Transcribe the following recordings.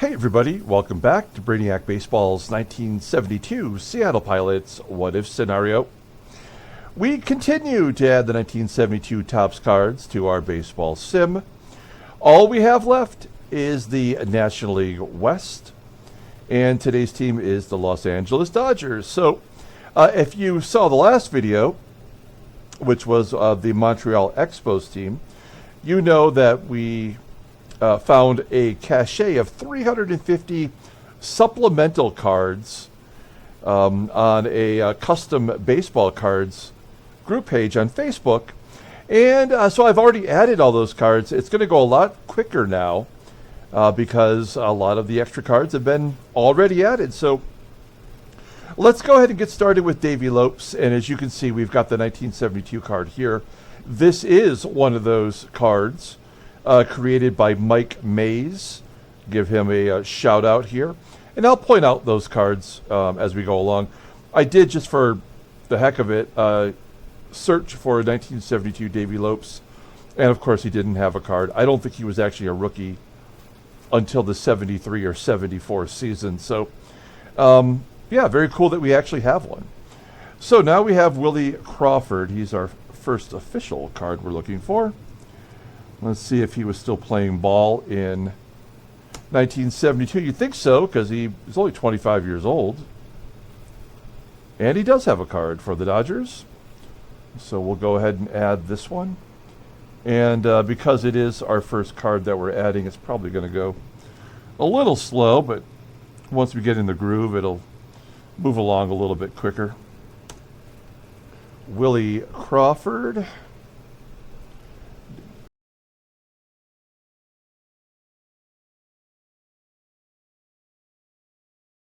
Hey everybody, welcome back to Brainiac Baseball's 1972 Seattle Pilots What If Scenario. We continue to add the 1972 Topps cards to our baseball sim. All we have left is the National League West, and today's team is the Los Angeles Dodgers. So if you saw the last video, which was the Montreal Expos team, you know that we found a cache of 350 supplemental cards on a custom baseball cards group page on Facebook. And so I've already added all those cards. It's going to go a lot quicker now because a lot of the extra cards have been already added. So let's go ahead and get started with Davey Lopes. And as you can see, we've got the 1972 card here. This is one of those cards created by Mike Mays. Give him a shout out here. And I'll point out those cards as we go along. I did, just for the heck of it, search for 1972 Davey Lopes. And of course he didn't have a card. I don't think he was actually a rookie until the 73 or 74 season. So yeah, very cool that we actually have one. So now we have Willie Crawford. He's our first official card we're looking for. Let's see if he was still playing ball in 1972. You'd think so, because he is only 25 years old. And he does have a card for the Dodgers. So we'll go ahead and add this one. And because it is our first card that we're adding, it's probably going to go a little slow, but once we get in the groove, it'll move along a little bit quicker. Willie Crawford.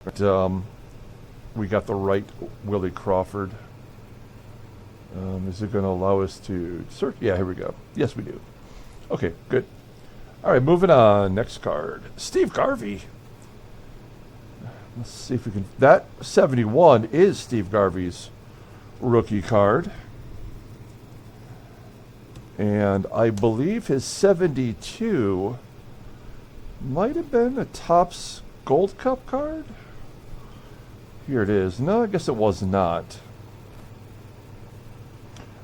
But we got the right Willie Crawford. Is it going to allow us to search? Yeah, here we go. Yes, we do. Okay, good. All right, moving on. Next card. Steve Garvey. Let's see if we can... That 71 is Steve Garvey's rookie card. And I believe his 72 might have been a Topps Gold Cup card. Here it is. No, I guess it was not.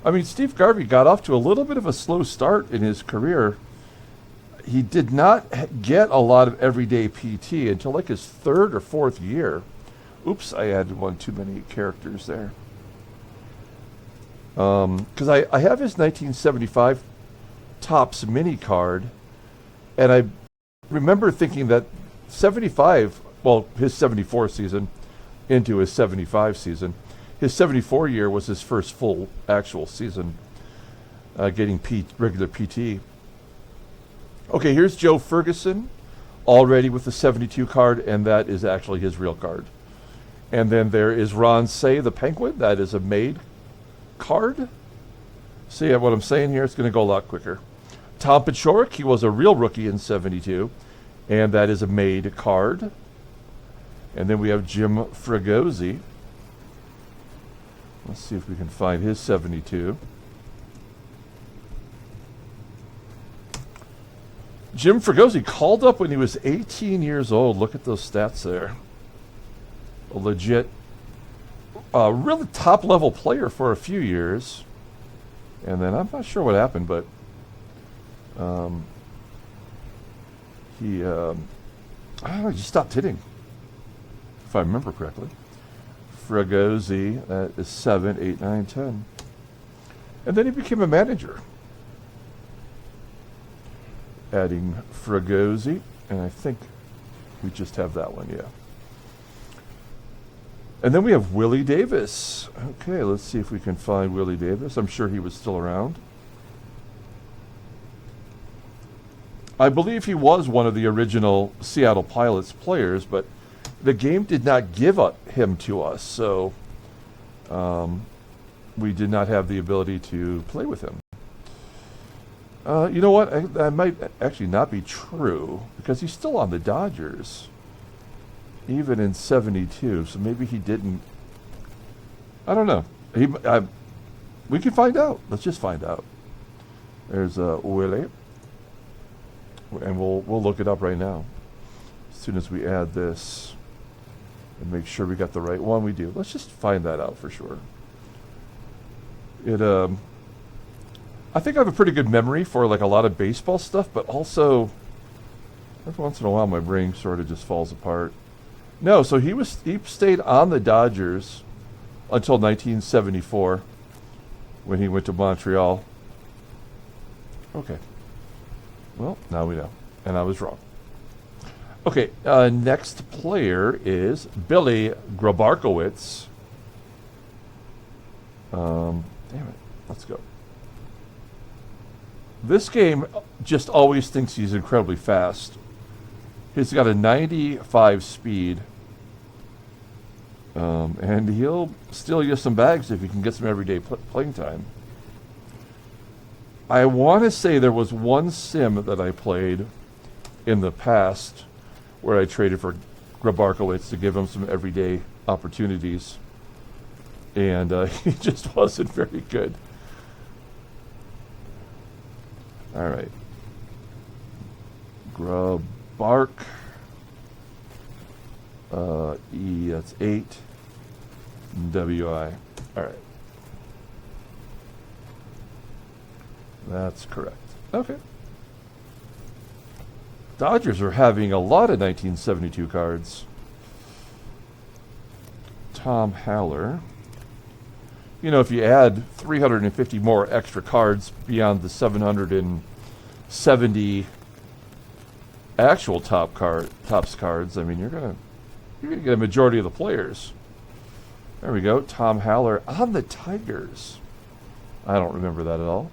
I mean, Steve Garvey got off to a little bit of a slow start in his career. He did not get a lot of everyday PT until like his third or fourth year. Oops, I added one too many characters there. Because I have his 1975 Topps mini card, and I remember thinking that 75, well, his 74 season into his 75 season, his 74 year was his first full actual season getting regular PT. Okay, here's Joe Ferguson, already with the 72 card, and that is actually his real card. And then there is Ron Say, the Penguin. That is a made card. See what I'm saying here? It's going to go a lot quicker. Tom Paciorek, he was a real rookie in 72, and that is a made card. And then we have Jim Fregosi. Let's see if we can find his 72. Jim Fregosi called up when he was 18 years old. Look at those stats there. A legit, really top-level player for a few years. And then I'm not sure what happened, but he, I don't know, he just stopped hitting, if I remember correctly. Fregosi, that is 7, 8, 9, 10. And then he became a manager. Adding Fregosi, and I think we just have that one, yeah. And then we have Willie Davis. Okay, let's see if we can find Willie Davis. I'm sure he was still around. I believe he was one of the original Seattle Pilots players, but the game did not give him to us, so we did not have the ability to play with him. You know what? That might actually not be true, because he's still on the Dodgers, even in 72, so maybe he didn't. I don't know. We can find out. Let's just find out. There's Willie, and we'll look it up right now. soon as we add this and make sure we got the right one. We do. Let's just find that out for sure. I think I have a pretty good memory for like a lot of baseball stuff, but also every once in a while my brain sort of just falls apart. No, so he stayed on the Dodgers until 1974 when he went to Montreal. Okay. Well, now we know. And I was wrong. Okay, next player is Billy Grabarkowitz. Damn it. Let's go. This game just always thinks he's incredibly fast. He's got a 95 speed. And he'll steal you some bags if you can get some everyday playing time. I want to say there was one sim that I played in the past where I traded for Grabarkowitz to give him some everyday opportunities. And he just wasn't very good. All right. Grabark. E, that's 8. W-I. All right. That's correct. Okay. Dodgers are having a lot of 1972 cards. Tom Haller. You know, if you add 350 more extra cards beyond the 770 actual Topps cards, I mean, you're gonna get a majority of the players. There we go. Tom Haller on the Tigers. I don't remember that at all.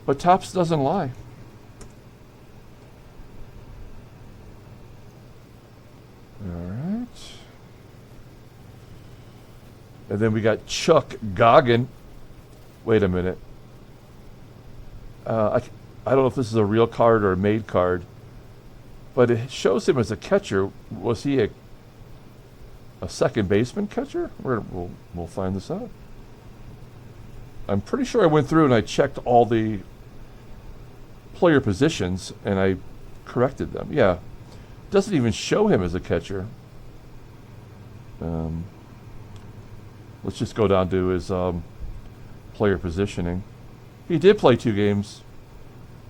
But Topps doesn't lie. All right. And then we got Chuck Goggin. Wait a minute. I don't know if this is a real card or a made card, but it shows him as a catcher. Was he a second baseman catcher? We'll find this out. I'm pretty sure I went through and I checked all the player positions and I corrected them. Yeah. Doesn't even show him as a catcher. Let's just go down to his player positioning. He did play 2 games.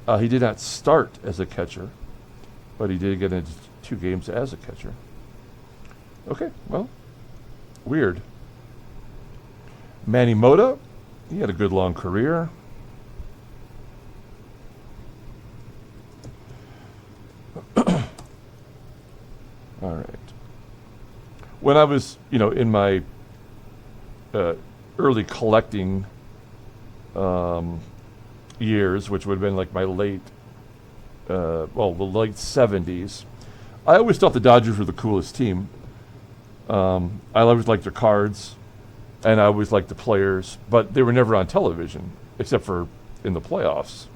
He did not start as a catcher, but he did get into 2 games as a catcher. Okay, well, weird. Manny Mota, he had a good long career. All right. When I was, in my early collecting years, which would have been like my the late 70s, I always thought the Dodgers were the coolest team. I always liked their cards, and I always liked the players, but they were never on television, except for in the playoffs.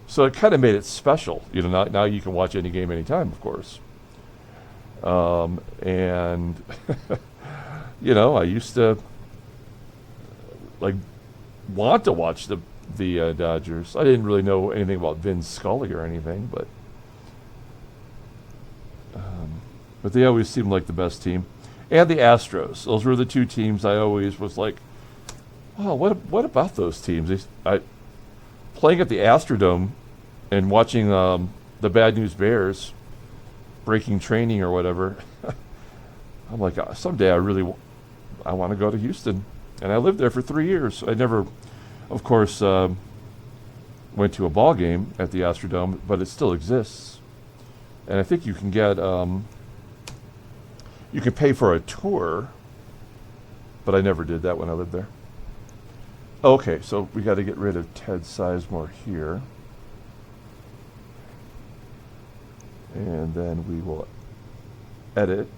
So it kind of made it special. Now you can watch any game anytime, of course. And, I used to, want to watch the Dodgers. I didn't really know anything about Vin Scully or anything, but they always seemed like the best team. And the Astros. Those were the 2 teams I always was like, wow, what about those teams? Playing at the Astrodome and watching the Bad News Bears breaking training or whatever, I'm like, someday I want to go to Houston. And I lived there for 3 years. I never, of course, went to a ball game at the Astrodome, but it still exists. And I think you can get, you can pay for a tour, but I never did that when I lived there. Okay, so we got to get rid of Ted Sizemore here. And then we will edit.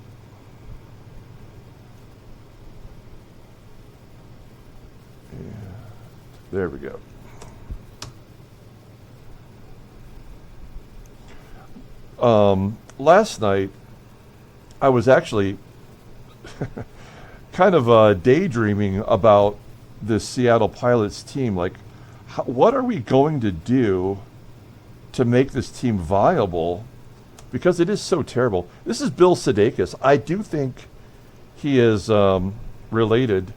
And there we go. Last night, I was actually kind of daydreaming about the Seattle Pilots team. Like, what are we going to do to make this team viable because it is so terrible. This is Bill Sudeikis. I do think he is related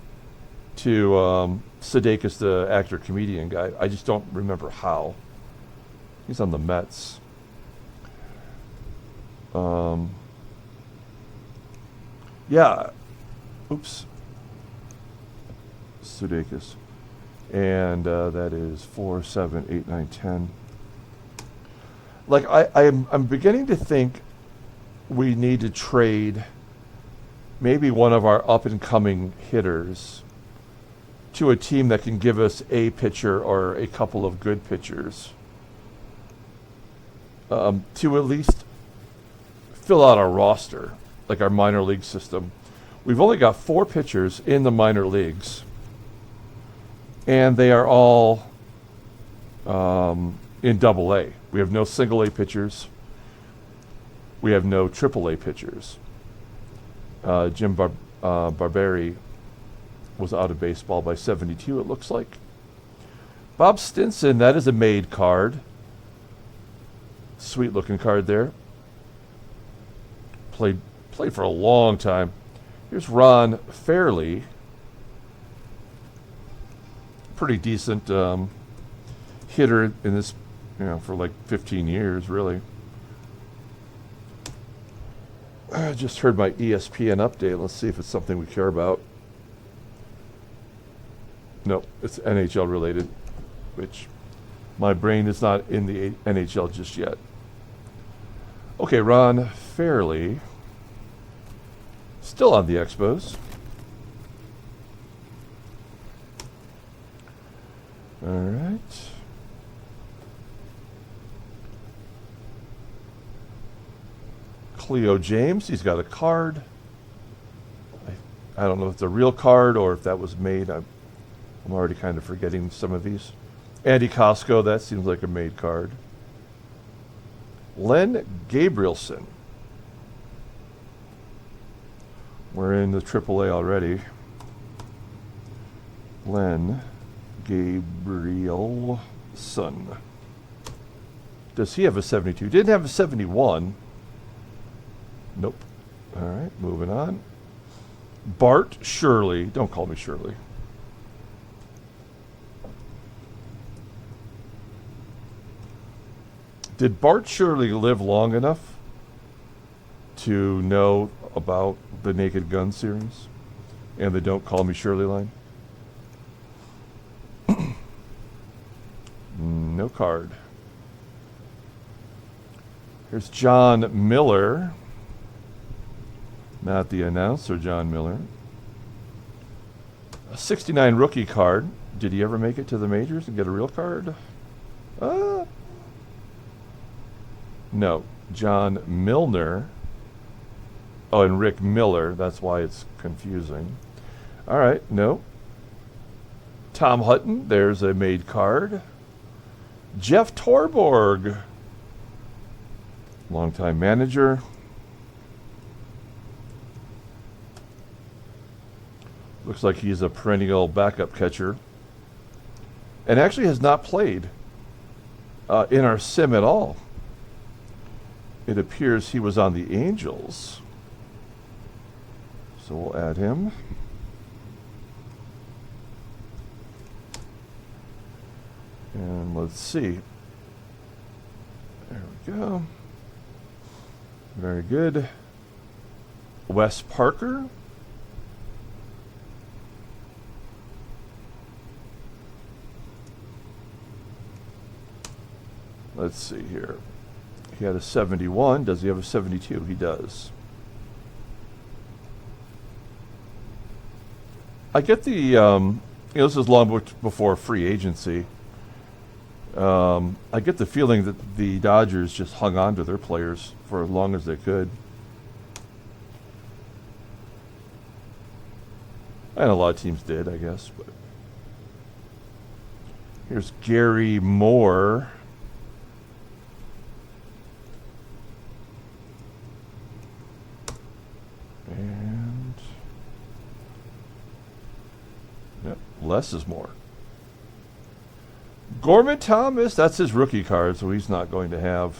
to Sudeikis, the actor-comedian guy. I just don't remember how. He's on the Mets. Yeah. Oops. Sudeikis. And that is 4, 7, 8, 9, 10. Like, I'm beginning to think we need to trade maybe one of our up-and-coming hitters to a team that can give us a pitcher or a couple of good pitchers to at least fill out our roster, like our minor league system. We've only got 4 pitchers in the minor leagues, and they are all in Double-A. We have no Single-A pitchers. We have no Triple-A pitchers. Jim Barberi was out of baseball by 72, it looks like. Bob Stinson, that is a made card. Sweet looking card there. Played for a long time. Here's Ron Fairley. Pretty decent hitter in this, for like 15 years, really. I just heard my ESPN update. Let's see if it's something we care about. No, it's NHL related, which my brain is not in the NHL just yet. Okay, Ron Fairley. Still on the Expos. All right. Cleo James, he's got a card. I don't know if it's a real card or if that was made. I'm already kind of forgetting some of these. Andy Costco, that seems like a made card. Len Gabrielson. We're in the AAA already. Len Gabrielson. Does he have a 72? Didn't have a 71. Nope. All right, moving on. Bart Shirley. Don't call me Shirley. Did Bart Shirley live long enough to know about the Naked Gun series and the Don't Call Me Shirley line? No card. Here's John Miller. Not the announcer, John Miller. A 69 rookie card. Did he ever make it to the majors and get a real card? No. John Milner. Oh, and Rick Miller. That's why it's confusing. All right, no. Tom Hutton. There's a made card. Jeff Torborg. Longtime manager. Looks like he's a perennial backup catcher. And actually has not played in our sim at all. It appears he was on the Angels. So we'll add him. And let's see. There we go. Very good. Wes Parker. Let's see here. He had a 71. Does he have a 72? He does. I get the, this is long before free agency. I get the feeling that the Dodgers just hung on to their players for as long as they could. And a lot of teams did, I guess. But here's Gary Moore. And yep, less is more. Gorman Thomas, that's his rookie card, so he's not going to have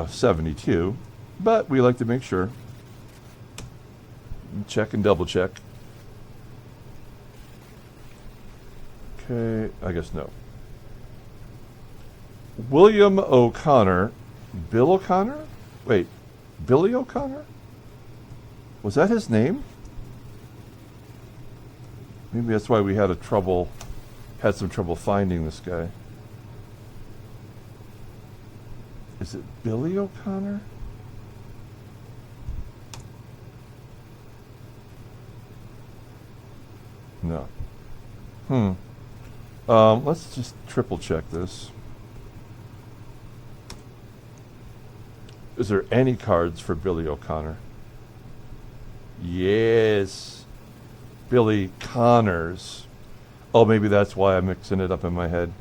72. But we like to make sure. Check and double check. Okay, I guess no. William O'Connor. Bill O'Connor? Wait, Billy O'Connor? Was that his name? Maybe that's why we had some trouble finding this guy. Is it Billy O'Connor? No. Let's just triple check this. Is there any cards for Billy O'Connor? Yes. Billy Connors. Oh, maybe that's why I'm mixing it up in my head.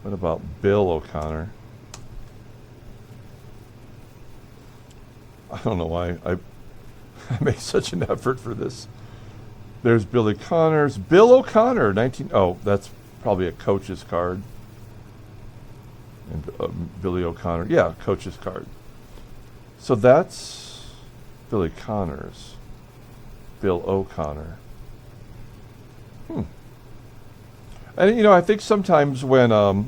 What about Bill O'Connor? I don't know why I make such an effort for this. There's Billy Connors. Bill O'Connor, 19... Oh, that's probably a coach's card. And Billy O'Connor. Yeah, coach's card. So that's Billy Connors. Bill O'Connor. And, I think sometimes when,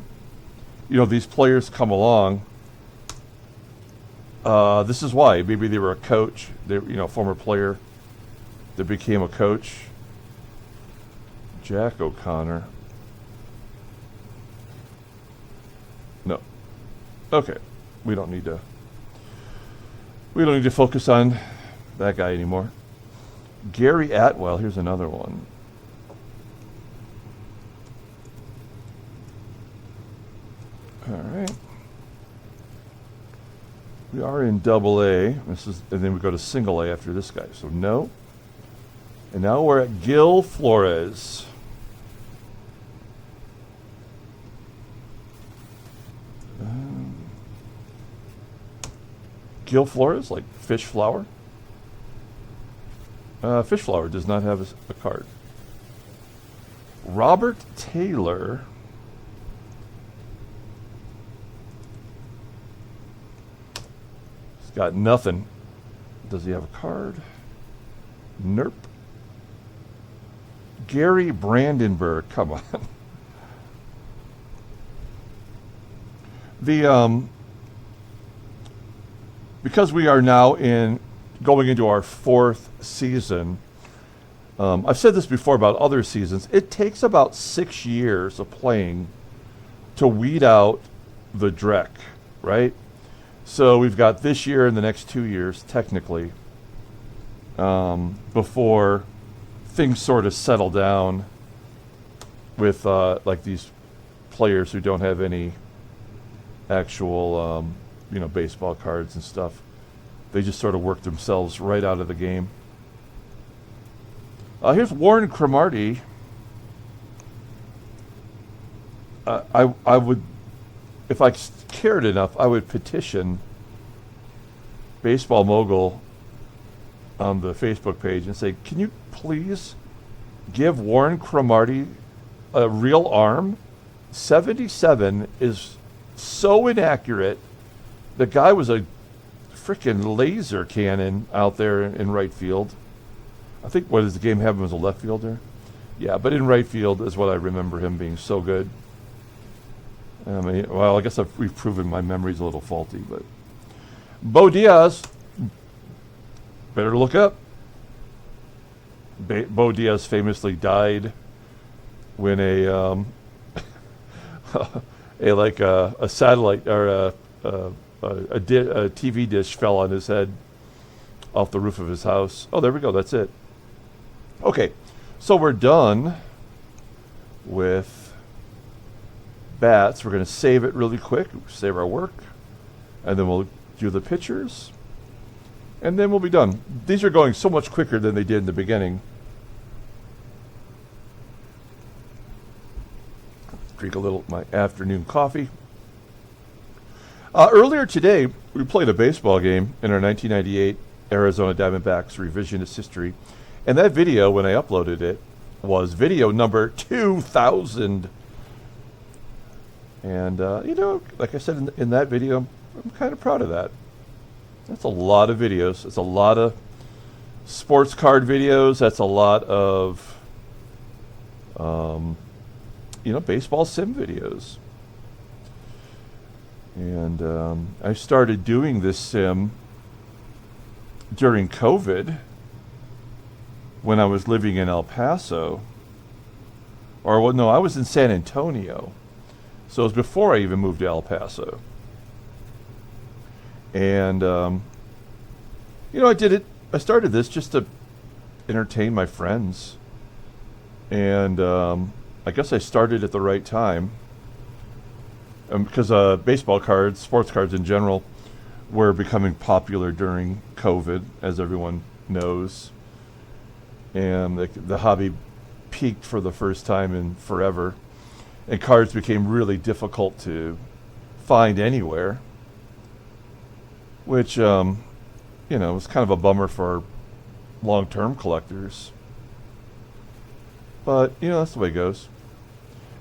these players come along, this is why. Maybe they were a coach, former player that became a coach. Jack O'Connor. No. Okay. We don't need to focus on that guy anymore. Gary Atwell, here's another one. All right. We are in double A. And then we go to single A after this guy. So no. And now we're at Gil Flores. Gil Flores, like fish flower. Fish flower does not have a card. Robert Taylor. He's got nothing. Does he have a card? Nope. Gary Brandenburg. Come on. Because we are now going into our fourth season. I've said this before about other seasons. It takes about 6 years of playing to weed out the dreck, right? So we've got this year and the next 2 years, technically, before things sort of settle down with like these players who don't have any actual, baseball cards and stuff. They just sort of work themselves right out of the game. Here's Warren Cromartie. I would, if I cared enough, I would petition Baseball Mogul on the Facebook page and say, can you please give Warren Cromartie a real arm? 77 is so inaccurate. The guy was a freaking laser cannon out there in right field. I think, what does the game have him as a left fielder? Yeah, but in right field is what I remember him being so good. I guess we've proven my memory's a little faulty, but Bo Diaz, better look up. Bo Diaz famously died when a satellite or a TV dish fell on his head off the roof of his house. Oh, there we go. That's it. Okay, so we're done with bats. We're going to save it really quick, save our work, and then we'll do the pictures, and then we'll be done. These are going so much quicker than they did in the beginning. Drink a little of my afternoon coffee. Earlier today, we played a baseball game in our 1998 Arizona Diamondbacks revisionist history. And that video, when I uploaded it, was video number 2000. And, like I said in that video, I'm kind of proud of that. That's a lot of videos. It's a lot of sports card videos. That's a lot of, baseball sim videos. And I started doing this sim during COVID when I was living in El Paso. Or, well, no, I was in San Antonio. So it was before I even moved to El Paso. And, I started this just to entertain my friends. And I guess I started at the right time. Because baseball cards, sports cards in general, were becoming popular during COVID, as everyone knows. And the hobby peaked for the first time in forever. And cards became really difficult to find anywhere. Which, was kind of a bummer for long-term collectors. But, that's the way it goes.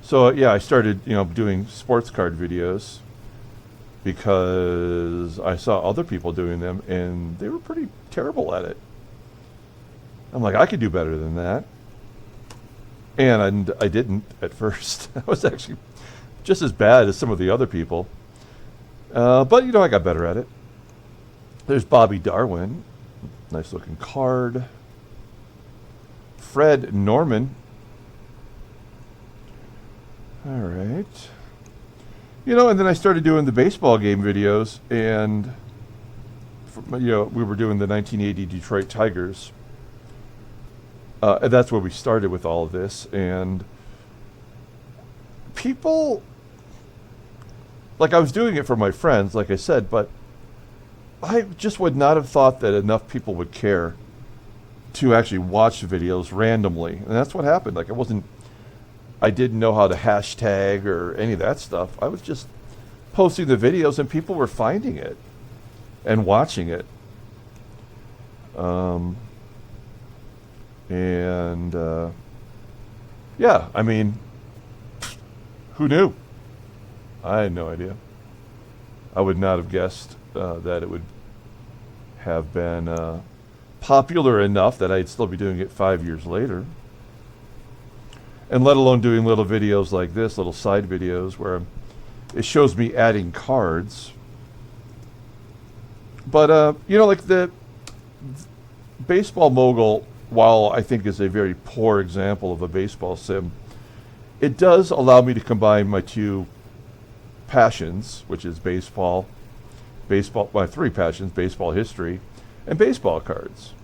So, I started, doing sports card videos because I saw other people doing them, and they were pretty terrible at it. I'm like, I could do better than that. And I didn't at first. I was actually just as bad as some of the other people. But, I got better at it. There's Bobby Darwin. Nice looking card. Fred Norman. All right. And then I started doing the baseball game videos, and, we were doing the 1980 Detroit Tigers. And that's where we started with all of this. And people, like, I was doing it for my friends, like I said, but I just would not have thought that enough people would care to actually watch the videos randomly. And that's what happened. Like, I didn't know how to hashtag or any of that stuff. I was just posting the videos, and people were finding it and watching it. Who knew? I had no idea. I would not have guessed that it would have been popular enough that I'd still be doing it 5 years later. And let alone doing little videos like this, little side videos where it shows me adding cards. But, like the Baseball Mogul, while I think is a very poor example of a baseball sim, it does allow me to combine my two passions, which is my three passions, baseball history, and baseball cards.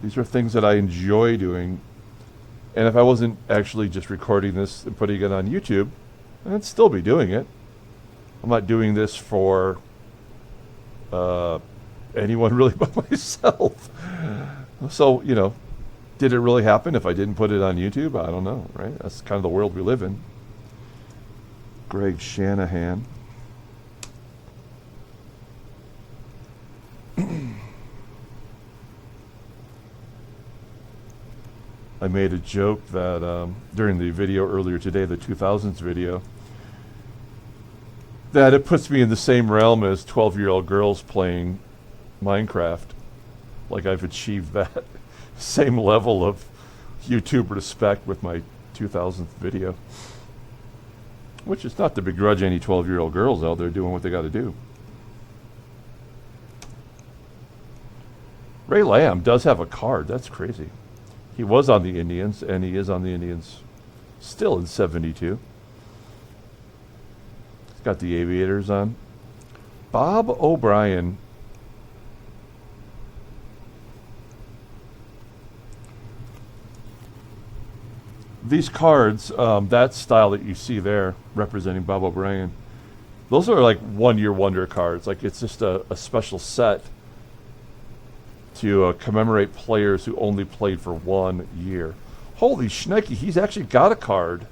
These are things that I enjoy doing. And if I wasn't actually just recording this and putting it on YouTube, I'd still be doing it. I'm not doing this for anyone really but myself. So, did it really happen if I didn't put it on YouTube? I don't know, right? That's kind of the world we live in. Greg Shanahan. I made a joke that during the video earlier today, the 2000s video, that it puts me in the same realm as 12-year-old girls playing Minecraft. Like I've achieved that same level of YouTube respect with my 2000th video. Which is not to begrudge any 12-year-old girls out there doing what they got to do. Ray Lamb does have a card. That's crazy. He was on the Indians, and he is on the Indians still in 72. He's got the aviators on. Bob O'Brien. These cards, that style that you see there, representing Bob O'Brien, those are like one-year wonder cards. Like it's just a special set to commemorate players who only played for 1 year. Holy shnikey, he's actually got a card.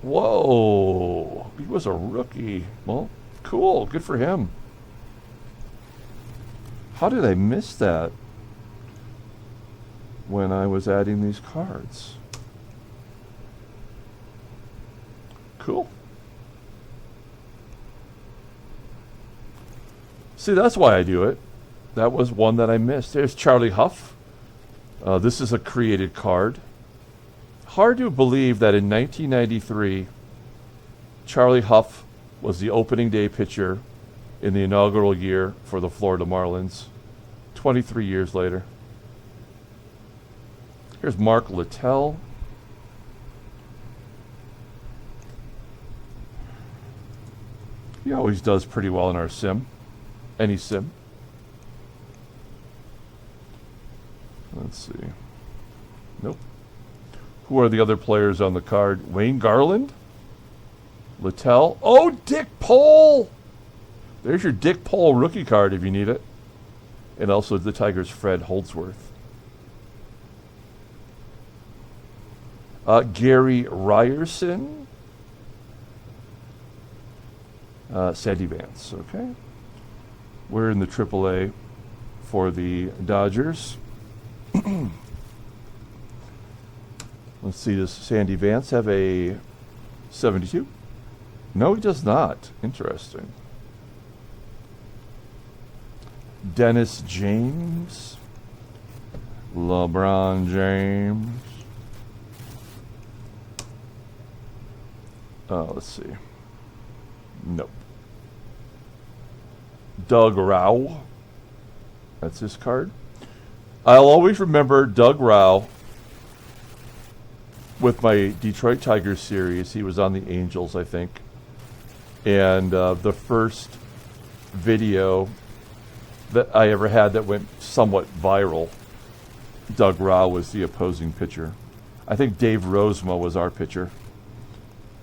Whoa, he was a rookie. Well, cool, good for him. How did I miss that when I was adding these cards? cool. See, that's why I do it. That was one that I missed. There's Charlie Huff. This is a created card. Hard to believe that in 1993, Charlie Huff was the opening day pitcher in the inaugural year for the Florida Marlins. 23 years later. Here's Mark Littell. He always does pretty well in our sim. Any sim. Let's see. Nope. Who are the other players on the card? Wayne Garland? Littell? Oh, Dick Pole! There's your Dick Pole rookie card if you need it. And also the Tigers' Fred Holdsworth. Gary Ryerson. Sandy Vance, okay. We're in the AAA for the Dodgers. Let's see, does Sandy Vance have a 72? No, he does not. Interesting. Dennis James. LeBron James. Let's see. Nope. Doug Rauh. That's his card. I'll always remember Doug Rauh with my Detroit Tigers series. He was on the Angels, I think. And the first video that I ever had that went somewhat viral, Doug Rauh was the opposing pitcher. I think Dave Rozema was our pitcher.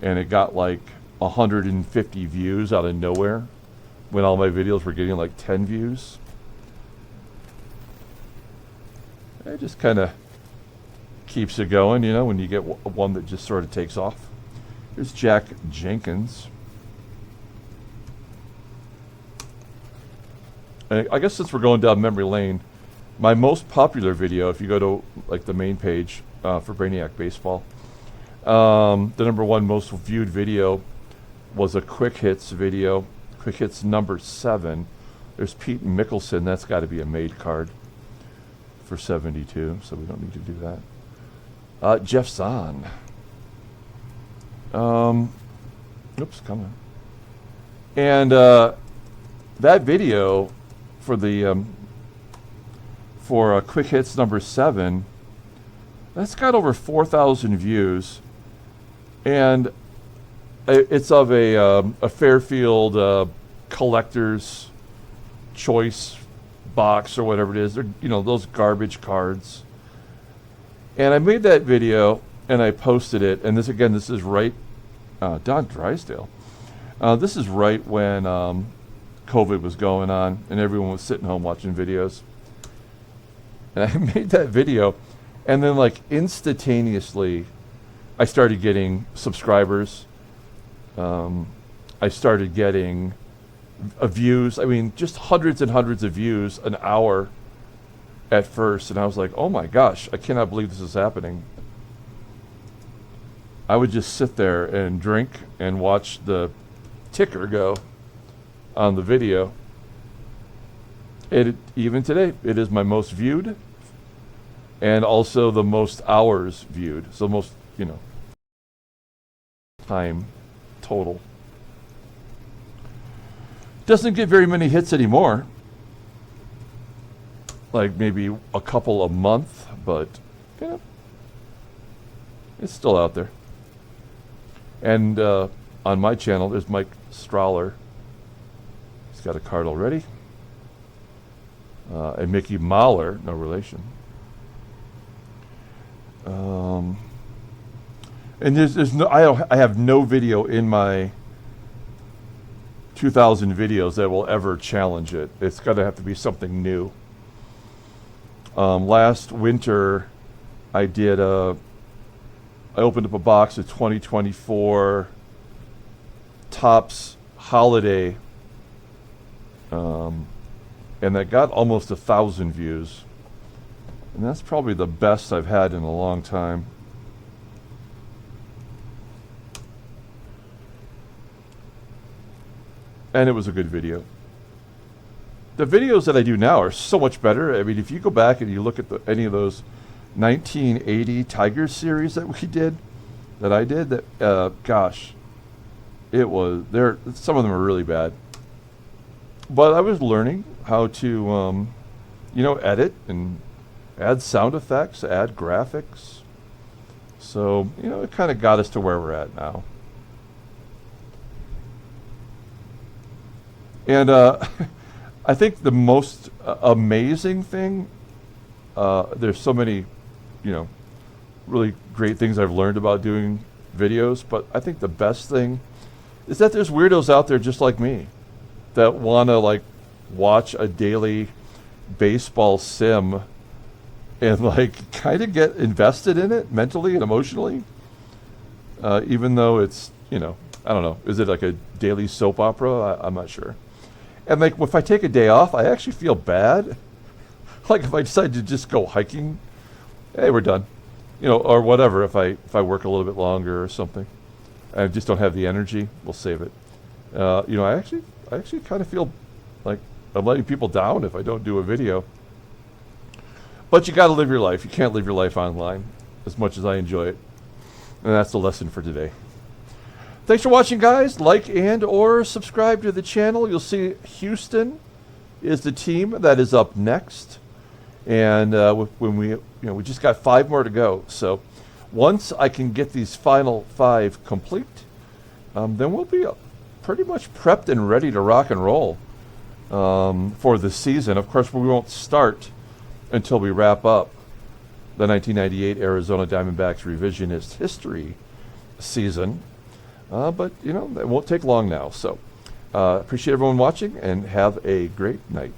And it got like 150 views out of nowhere when all my videos were getting like 10 views. It just kind of keeps it going, you know, when you get one that just sort of takes off. Here's Jack Jenkins. And I guess since we're going down memory lane, my most popular video, if you go to like the main page for Brainiac Baseball, the number one most viewed video was a Quick Hits video. Quick Hits number 7. There's Pete Mickelson. That's got to be a made card for 72, so we don't need to do that. Jeff Zahn. Oops, come on. And that video for the Quick Hits number 7, that's got over 4,000 views, and it's of a Fairfield collector's choice box or whatever it is. They're, you know, those garbage cards. And I made that video and I posted it. And this again, this is right, Don Drysdale. This is right when COVID was going on and everyone was sitting home watching videos. And I made that video, and then like instantaneously, I started getting subscribers. I started getting views. I mean, just hundreds and hundreds of views an hour at first. And I was like, oh my gosh, I cannot believe this is happening. I would just sit there and drink and watch the ticker go on the video. Even today, it is my most viewed and also the most hours viewed. So most, you know, time total. Doesn't get very many hits anymore. Like maybe a couple a month, but you know, it's still out there. And on my channel, there's Mike Strahler. He's got a card already. And Mickey Mahler, no relation. And there's no, I have no video in my 2,000 videos that will ever challenge it. It's got to have to be something new. Last winter, I opened up a box of 2024 Topps Holiday, and that got almost 1,000 views. And that's probably the best I've had in a long time. and it was a good video. The videos that I do now are so much better. I mean, if you go back and you look at any of those 1980 Tiger series that we did, that I did, that gosh, it was there. Some of them are really bad, but I was learning how to, edit and add sound effects, add graphics. So it kind of got us to where we're at now. And I think the most amazing thing, there's so many, really great things I've learned about doing videos, but I think the best thing is that there's weirdos out there just like me that want to watch a daily baseball sim and kind of get invested in it mentally and emotionally, even though it's, I don't know, is it like a daily soap opera? I'm not sure. And if I take a day off, I actually feel bad. If I decide to just go hiking, hey, we're done. Or whatever, if I work a little bit longer or something. I just don't have the energy, we'll save it. I actually kind of feel like I'm letting people down if I don't do a video. But you got to live your life. You can't live your life online, as much as I enjoy it. And that's the lesson for today. Thanks for watching, guys. Like and or subscribe to the channel. You'll see Houston is the team that is up next. And when we just got 5 more to go. So once I can get these final 5 complete, then we'll be pretty much prepped and ready to rock and roll for the season. Of course, we won't start until we wrap up the 1998 Arizona Diamondbacks revisionist history season. But, it won't take long now. So appreciate everyone watching and have a great night.